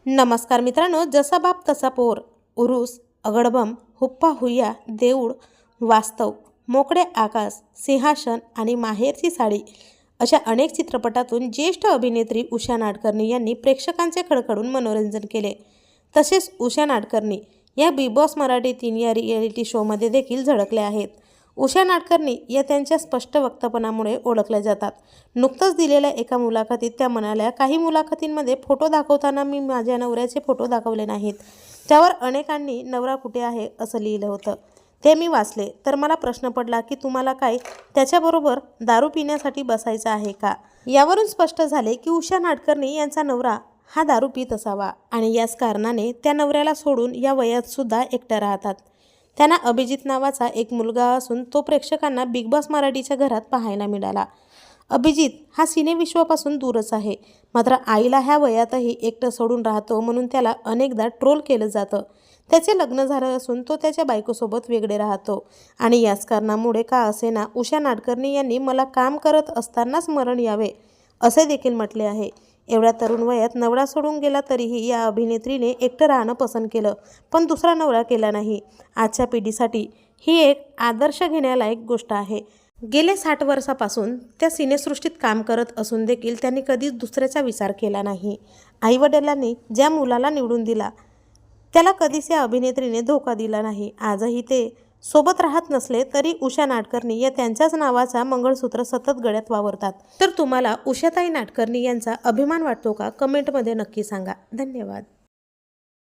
नमस्कार मित्रांनो, जसा बाप तसा पोर, उरूस, अगडबम, हुप्पा हुय्या, देऊळ, वास्तव, मोकळे आकाश, सिंहासन आणि माहेरची साडी अशा अनेक चित्रपटातून ज्येष्ठ अभिनेत्री उषा नाडकर्णी यांनी प्रेक्षकांचे खळखळून मनोरंजन केले. तसेच उषा नाडकर्णी या बिग बॉस मराठी 3 या रिॲलिटी शोमध्ये देखील झळकल्या आहेत. उषा नाडकर्णी या त्यांच्या स्पष्ट वक्तपणामुळे ओळखल्या जातात. नुकतंच दिलेल्या एका मुलाखतीत त्या म्हणाल्या, काही मुलाखतींमध्ये फोटो दाखवताना मी माझ्या नवऱ्याचे फोटो दाखवले नाहीत. त्यावर अनेकांनी नवरा कुठे आहे असं लिहिलं होतं. ते मी वाचले तर मला प्रश्न पडला की तुम्हाला काय त्याच्याबरोबर दारू पिण्यासाठी बसायचं आहे का? यावरून स्पष्ट झाले की उषा नाडकर्णी यांचा नवरा हा दारू पित असावा आणि याच कारणाने त्या नवऱ्याला सोडून या वयात सुद्धा एकट्या राहतात. त्यांना अभिजित नावाचा एक मुलगा असून तो प्रेक्षकांना बिग बॉस मराठीच्या घरात पाहायला मिळाला. अभिजित हा सिनेविश्वापासून दूरच आहे, मात्र आईला ह्या वयातही एकटं सोडून राहतो म्हणून त्याला अनेकदा ट्रोल केलं जातं. त्याचे लग्न झालं असून तो त्याच्या बायकोसोबत वेगळे राहतो आणि याच कारणामुळे का असेना उषा नाडकर्णी यांनी मला काम करत असतानाच मरण यावे असे देखील म्हटले आहे. एवढ्या तरुण वयात नवरा सोडून गेला तरीही या अभिनेत्रीने एकटं राहणं पसंत केलं, पण दुसरा नवरा केला नाही. आजच्या पिढीसाठी ही एक आदर्श घेण्यालायक गोष्ट आहे. गेले 60 वर्षापासून त्या सिनेसृष्टीत काम करत असून देखील त्यांनी कधीच दुसऱ्याचा विचार केला नाही. आईवडिलांनी ज्या मुलाला निवडून दिला त्याला कधीच या अभिनेत्रीने धोका दिला नाही. आजही ते सोबत राहत नसले तरी उषा नाडकर्णी या त्यांच्याच नावाचा मंगळसूत्र सतत गळ्यात वावरतात. तर तुम्हाला उषाताई नाडकर्णी यांचा अभिमान वाटतो का? कमेंटमध्ये नक्की सांगा. धन्यवाद.